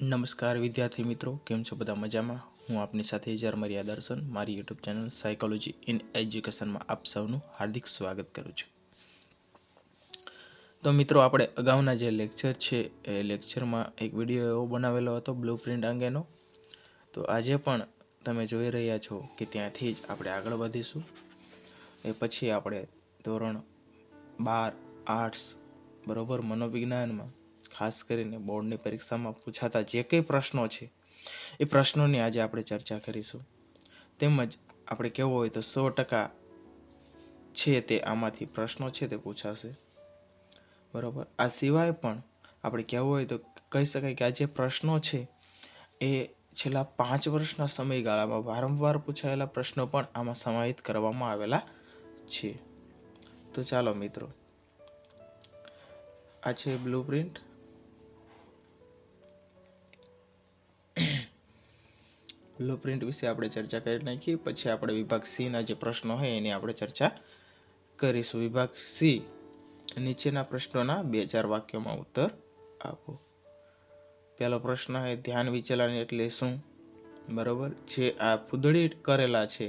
નમસ્કાર વિદ્યાર્થી મિત્રો, કેમ છો બધા? મજામાં? હું આપની સાથે ઝરમરિયા દર્શન મારી યુટ્યુબ ચેનલ સાયકોલોજી ઇન એજ્યુકેશનમાં આપ સૌનું હાર્દિક સ્વાગત કરું છું. તો મિત્રો, આપણે અગાઉના જે લેક્ચર છે એ લેક્ચરમાં એક વિડીયો એવો બનાવેલો હતો બ્લુ પ્રિન્ટ અંગેનો. તો આજે પણ તમે જોઈ રહ્યા છો કે ત્યાંથી જ આપણે આગળ વધીશું. એ પછી આપણે ધોરણ 12 આર્ટ્સ બરોબર મનોવિજ્ઞાનમાં ખાસ કરીને બોર્ડની પરીક્ષામાં પૂછાતા જે કંઈ પ્રશ્નો છે એ પ્રશ્નોની આજે આપણે ચર્ચા કરીશું. તેમજ આપણે કહેવું હોય તો 100% છે તે આમાંથી પ્રશ્નો છે તે પૂછાશે. બરોબર. આ સિવાય પણ આપણે કહેવું હોય તો કહી શકાય કે આ જે પ્રશ્નો છે એ છેલ્લા 5 વર્ષના સમયગાળામાં વારંવાર પૂછાયેલા પ્રશ્નો પણ આમાં સમાહિત કરવામાં આવેલા છે. તો ચાલો મિત્રો, આ છે બ્લુ પ્રિન્ટ. બ્લુ પ્રિન્ટ વિશે આપણે ચર્ચા કરી નાખી. પછી આપણે વિભાગ સી ના જે પ્રશ્નો હોય એની આપણે ચર્ચા કરીશું. વિભાગ સી, નીચેના પ્રશ્નોના 2-4 વાક્યોમાં ઉત્તર આપો. પહેલો પ્રશ્ન છે ધ્યાન વિચલન એટલે શું? બરોબર. જે આ ફૂદડી કરેલા છે,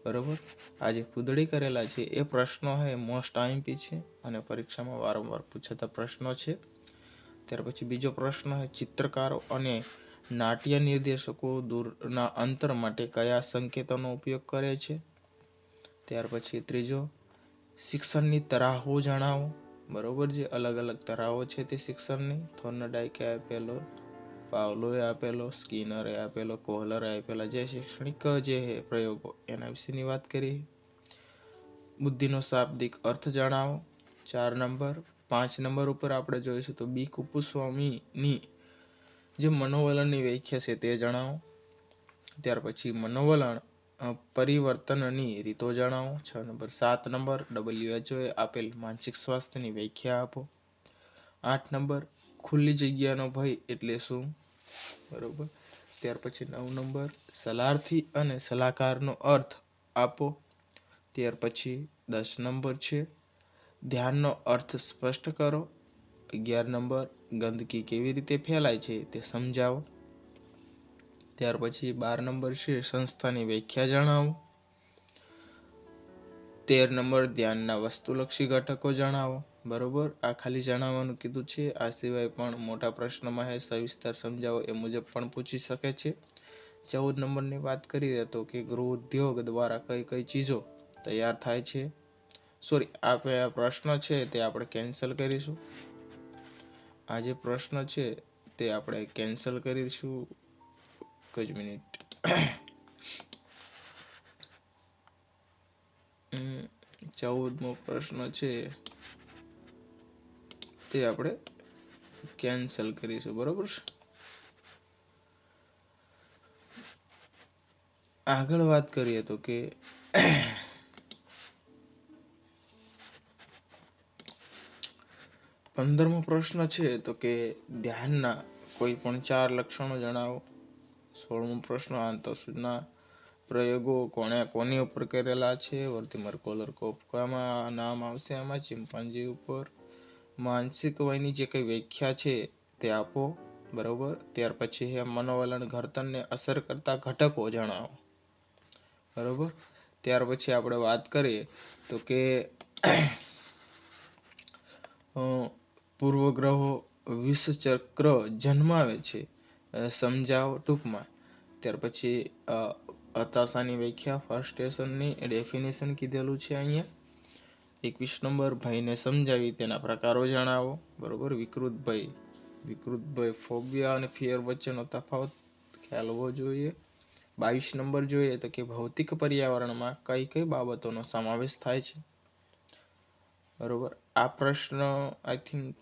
બરોબર, આ જે ફૂદડી કરેલા છે એ પ્રશ્નો છે મોસ્ટ આઈએમપી છે અને પરીક્ષામાં વારંવાર પૂછાતા પ્રશ્નો છે. ત્યાર પછી બીજો પ્રશ્ન છે ચિત્રકારો અને નાટ્ય નિર્દેશકો દૂરના અંતર માટે કયા સંકેતોનો ઉપયોગ કરે છે? ત્યાર પછી ત્રીજો, શિક્ષણની તરાહો જણાવો. બરોબર, જે અલગ અલગ તરાહો છે તે શિક્ષણની. થોર્નડાઈકે આપેલો, પાવલોએ આપેલો, સ્કિનરે આપેલો, કોહલરે આપેલા જે શૈક્ષણિક જે પ્રયોગો એના વિશેની વાત કરી. બુદ્ધિનો શાબ્દિક અર્થ જણાવો. 4 નંબર. 5 નંબર ઉપર આપણે જોઈશું તો બી કુપુસ્વામીની જે મનોવલણની વ્યાખ્યા છે તે જણાવો. ત્યાર પછી મનોવલણ પરિવર્તનની રીતો જણાવો. 6 નંબર. 7 નંબર, WHO એ આપેલ માનસિક સ્વાસ્થ્યની વ્યાખ્યા આપો. 8 નંબર, ખુલ્લી જગ્યાનો ભય એટલે શું? બરોબર. ત્યાર પછી 9 નંબર, સલાહથી અને સલાહકારનો અર્થ આપો. ત્યાર પછી 10 નંબર છે ધ્યાનનો અર્થ સ્પષ્ટ કરો. 11 નંબર, ગંદકી કેવી રીતે ફેલાય છે તે સમજાવો. ત્યાર પછી 12 નંબર છે સંસ્થાની વ્યાખ્યા જણાવો. 13 નંબર, ધ્યાનના વસ્તુલક્ષી ઘટકો જણાવો. બરોબર, આ ખાલી જણાવવાનું કીધું છે. આ સિવાય પણ મોટા પ્રશ્નમાં છે સવિસ્તાર સમજાવો એ મુજબ પણ પૂછી શકે છે. 14 નંબરની વાત કરીએ તો કે ગૃહ ઉદ્યોગ દ્વારા કઈ કઈ ચીજો તૈયાર થાય છે? સોરી, આ પ્રશ્ન છે તે આપણે કેન્સલ કરીશું. આ જે પ્રશ્ન છે તે આપણે કેન્સલ કરીશું. જ મિનિટ. 14મો પ્રશ્ન છે તે આપણે કેન્સલ કરીશું. બરોબર. આગળ વાત કરીએ તો કે 15મો પ્રશ્ન છે તો કે ધ્યાનના કોઈ પણ 4 લક્ષણો જણાવો. 16મો પ્રશ્ન આંતરસૂચના પ્રયોગો કોની ઉપર કરેલા છે? વર્તિમર કોલર કોફકામાં નામ આવશે આમાં. ચિમ્પાન્જી ઉપર. માનસિક વયની જે કઈ વ્યાખ્યા છે તે આપો. બરોબર. ત્યાર પછી મનોવલણ ઘડતરને અસર કરતા ઘટકો જણાવો. બરોબર. ત્યાર પછી આપણે વાત કરીએ તો કે પૂર્વગ્રહો વિષચક્ર જન્માવે છે સમજાવો ટૂંકમાં. ત્યાર પછી હતાશાની વ્યાખ્યા ફ્રસ્ટ્રેશનની ડેફિનેશન કીધેલું છે અહીંયા. 21 નંબર, ભયને સમજાવી તેના પ્રકારો જણાવો. બરોબર. વિકૃત ભય ફોબિયા અને ફિયર વચ્ચેનો તફાવત ખ્યાલ હોવો જોઈએ. 22 નંબર જોઈએ તો કે ભૌતિક પર્યાવરણમાં કઈ કઈ બાબતોનો સમાવેશ થાય છે? બરોબર. આ પ્રશ્ન આઈ થિંક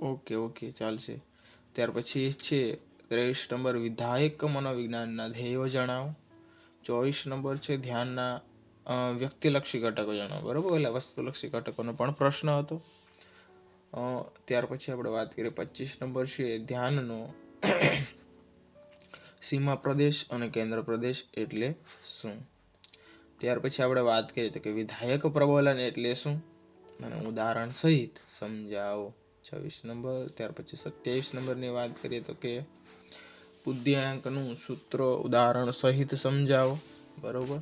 ઓકે ચાલશે. ત્યાર પછી છે 23 નંબર, વિધાયક મનોવિજ્ઞાનના ધ્યેયો જણાવો. 24 નંબર છે ધ્યાનના વ્યક્તિલક્ષી ઘટકો જણાવો. બરોબર, એટલે વસ્તુલક્ષી ઘટકોનો પણ પ્રશ્ન હતો. ત્યાર પછી આપણે વાત કરીએ 25 નંબર છે ધ્યાનનો સીમા પ્રદેશ અને કેન્દ્ર પ્રદેશ એટલે શું? ત્યાર પછી આપણે વાત કરીએ તો કે વિધાયક પ્રબલન એટલે શું અને ઉદાહરણ સહિત સમજાવો. 26 નંબર. ત્યાર પછી 27 નંબરની વાત કરીએ તો કે બુદ્ધિઆંકનું સૂત્ર ઉદાહરણ સહિત સમજાવો. બરોબર.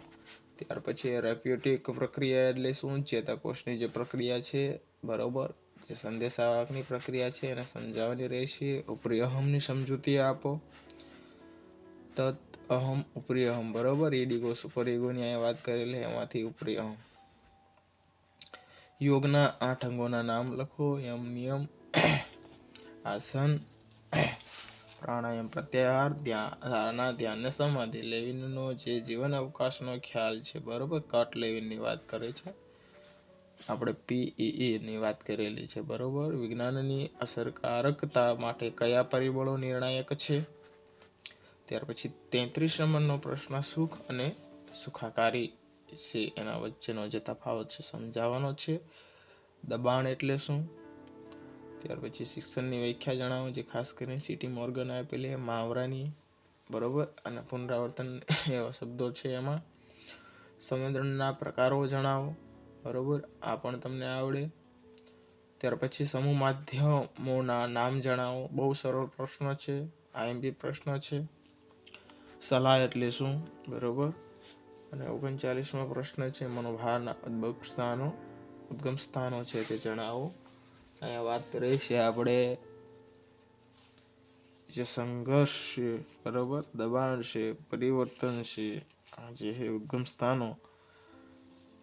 ત્યાર પછી રેપ્યુટિક પ્રક્રિયા એટલે શું? ચેતાકોષની જે પ્રક્રિયા છે, બરોબર, જે સંદેશાવાહકની પ્રક્રિયા છે એને સમજાવવાની રહેશે. ઉપરી અહમની સમજૂતી આપો. તત અહમ ઉપરી અહમ, બરોબર. ઈડીગો સુપર ઈગોની અહીંયા વાત કરેલી, એમાંથી ઉપરી અહમ. યોગના 8 અંગોના નામ લખો. યમ, નિયમ, આસન, પ્રાણાયામ, પ્રત્યાહાર, ધારણા, ધ્યાન ને સમાધિ. લેવિનનો જે જીવન અવકાશનો ખ્યાલ છે, બરોબર, કટ લેવિનની વાત કરે છે. આપણે PEE ની વાત કરેલી છે, બરોબર. વિજ્ઞાનની અસરકારકતા માટે કયા પરિબળો નિર્ણાયક છે? ત્યાર પછી 33 નંબરનો પ્રશ્ન સુખ અને સુખાકારી છે એના વચ્ચેનો જે તફાવત છે સમજાવવાનો છે. દબાણ એટલે શું? ત્યાર પછી શિક્ષણની વ્યાખ્યા જણાવો, જે ખાસ કરીને સિટી મોર્ગન આપેલી મહાવરાની, બરોબર, અને પુનરાવર્તન એવા શબ્દો છે એમાં. સંવેદનના પ્રકારો જણાવો, બરોબર, આ પણ તમને આવડે. ત્યાર પછી સમૂહ માધ્યમોના નામ જણાવો. બહુ સરળ પ્રશ્ન છે, IMP પ્રશ્ન છે. સલાહ એટલે શું? બરોબર. અને 39મો પ્રશ્ન છે મનોભારના ઉદ્ગમ સ્થાનો છે તે જણાવો. અહીંયા વાત કરીએ છીએ આપણે જે સંઘર્ષ છે, બરોબર, દબાણ છે, પરિવર્તન છે, આ જે છે ઉદ્ગમ સ્થાનો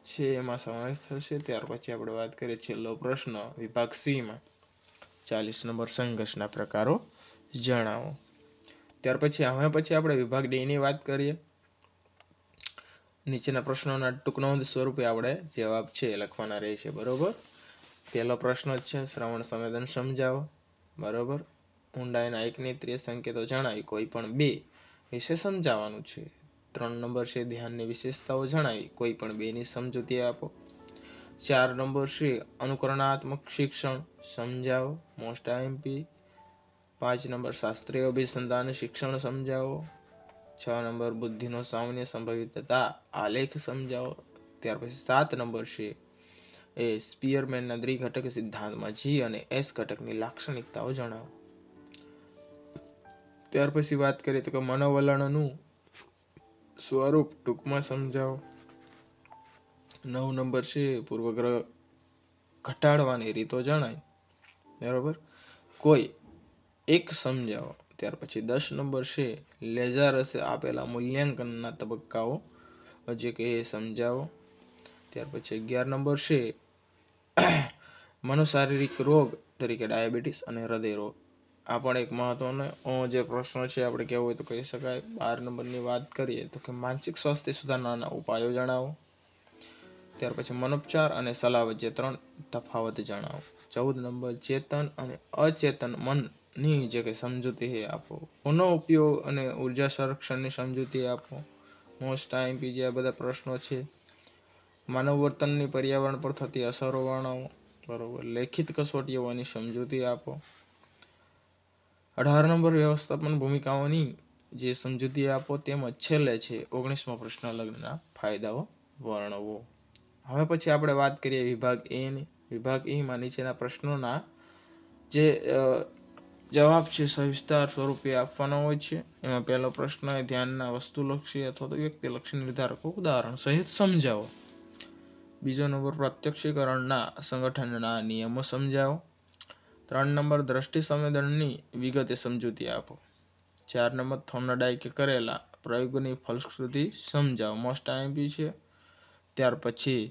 છે એમાં સમાવેશ થશે. ત્યાર પછી આપણે વાત કરીએ છેલ્લો પ્રશ્ન વિભાગ C માં 40 નંબર સંઘર્ષના પ્રકારો જણાવો. ત્યાર પછી આપણે વિભાગ D ની વાત કરીએ. નીચેના પ્રશ્નોના ટૂંક નોંધ સ્વરૂપે આપણે જવાબ છે લખવાના રહેશે, બરોબર. પહેલો પ્રશ્ન છે શ્રવણ સંવેદન સમજાવો, બરોબર. ઊંડાઈના 1 ની 3 સંકેતો જણાવી કોઈ પણ 2 વિશે સમજાવવાનું છે. 3 નંબર છે ધ્યાનની વિશેષતાઓ જણાવી કોઈ પણ 2 ની સમજૂતી આપો. 4 નંબર છે અનુકરણાત્મક શિક્ષણ સમજાવો, મોસ્ટ IMP. 5 નંબર શાસ્ત્રીય અભિસંધાન શિક્ષણ સમજાવો. 6 નંબર બુદ્ધિનો સામાન્ય સંભવિતતા આલેખ સમજાવો. ત્યાર પછી 7 નંબર છે સ્પીયરમેનના દ્વિઘટક સિદ્ધાંતમાં G અને S ઘટકની લાક્ષણિકતાઓ જણાવો. ત્યાર પછી વાત કરીએ તો કે મનોવલણનું સ્વરૂપ ટૂંકમાં સમજાવો. 9 નંબર છે પૂર્વગ્રહ ઘટાડવાની રીતો જણાય, બરોબર, કોઈ એક સમજાવો. ત્યાર પછી 10 નંબર છે લેઝરસે આપેલા મૂલ્યાંકનના તબક્કાઓ જે કે સમજાવો. ત્યાર પછી 11 નંબર છે મનોશારીરિક રોગ તરીકે ડાયાબિટીસ અને હૃદય રોગ. આ પણ એક મહત્વનો જે પ્રશ્ન છે આપણે કહેવું હોય તો કહી શકાય. 12 નંબરની વાત કરીએ તો કે માનસિક સ્વાસ્થ્ય સુધારણાના ઉપાયો જણાવો. ત્યાર પછી મનોપચાર અને સલાહ વચ્ચે 3 તફાવત જણાવો. 14 નંબર ચેતન અને અચેતન મનની જે કે સમજૂતી આપો. પુનઃ ઉપયોગ અને ઉર્જા સંરક્ષણની સમજૂતી આપો. મોસ્ટ IMP જે આ બધા પ્રશ્નો છે. માનવ વર્તનની પર્યાવરણ પર થતી અસરો વર્ણવો, બરોબર. લેખિત કસોટીઓની સમજૂતી આપો. 18 નંબર વ્યવસ્થાપન ભૂમિકાઓની જે સમજૂતી આપો. તેમજ છેલ્લે છે 19મો પ્રશ્ન લગ્નના ફાયદાઓ વર્ણવો. હવે પછી આપણે વાત કરીએ વિભાગ A ની. વિભાગ E માં નીચેના પ્રશ્નોના જે જવાબ છે સવિસ્તાર સ્વરૂપે આપવાનો હોય છે. એમાં પહેલો પ્રશ્ન ધ્યાનના વસ્તુલક્ષી અથવા તો વ્યક્તિલક્ષી નિર્ધારકો ઉદાહરણ સહિત સમજાવો. બીજો નંબર પ્રત્યક્ષીકરણના સંગઠનના નિયમો સમજાવો. 3 નંબર દ્રષ્ટિ સંવેદનની વિગતે સમજૂતી આપો. 4 નંબર થોર્નડાઇકે કરેલા પ્રયોગની ફલશ્રુતિ સમજાવો. મોસ્ટ IMP છે. ત્યાર પછી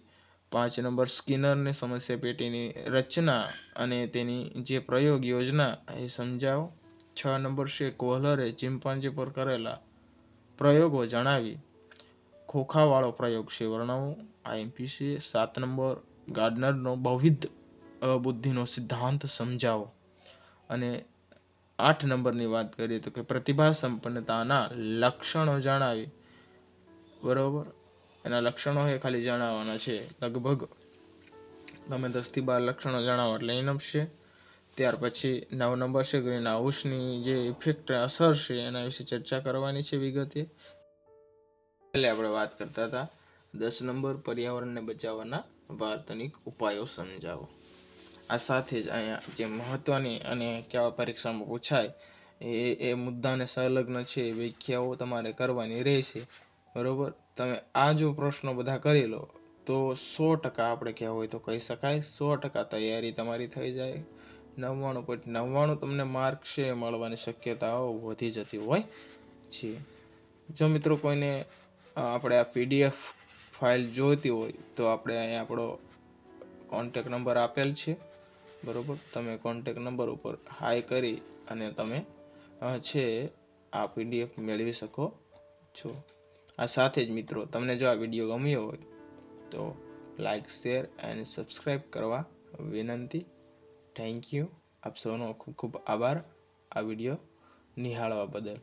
5 નંબર સ્કિનરની સમસ્યા પેટીની રચના અને તેની જે પ્રયોગ યોજના એ સમજાવો. 6 નંબર છે કોહલરે ચિમ્પાન્જી પર કરેલા પ્રયોગો જણાવી ખોખાવાળો પ્રયોગ છે વર્ણવો. IMP છે. 7 નંબર ગાર્ડનરનો બહુવિધ બુદ્ધિનો સિદ્ધાંત સમજાવો. અને 8 નંબરની વાત કરીએ તો કે પ્રતિભા સંપન્નતાના લક્ષણો જણાવી, બરોબર. એના લક્ષણો એ ખાલી જણાવવાના છે. લગભગ તમે 10 થી 12 લક્ષણો જણાવો એટલે ઇનફ છે. ત્યાર પછી 9 નંબર છે ગ્રીન હાઉસની જે ઇફેક્ટ અસર છે એના વિશે ચર્ચા કરવાની છે વિગતે. એટલે આપણે વાત કરતા હતા 10 નંબર પર્યાવરણને બચાવવાના વાર્તનિક ઉપાયો સમજાવો. આ સાથે જ અહીંયા જે મહત્ત્વની અને કેવા પરીક્ષામાં પૂછાય એ મુદ્દાને સંલગ્ન છે વ્યાખ્યાઓ તમારે કરવાની રહેશે. બરાબર, તમે આ જો પ્રશ્નો બધા કરી લો તો 100% આપણે કહેવું હોય તો કહી શકાય 100% તૈયારી તમારી થઈ જાય. 99.99 તમને માર્ક છે મળવાની શક્યતાઓ વધી જતી હોય છે. જો મિત્રો કોઈને આપણે આ PDF ફાઇલ જોઈતી હોય તો આપણે અહીંયા આપણો કોન્ટેક નંબર આપેલ છે. બરાબર, તમે કોન્ટેક નંબર ઉપર હાય કરી અને તમે છે આ PDF મેળવી શકો છો. આ સાથે જ મિત્રો તમને જો આ વિડીયો ગમ્યો હોય તો લાઈક, શેર અને સબસ્ક્રાઈબ કરવા વિનંતી. Thank you. આપ સૌનો ખૂબ ખૂબ આભાર આ વિડીયો નિહાળવા બદલ.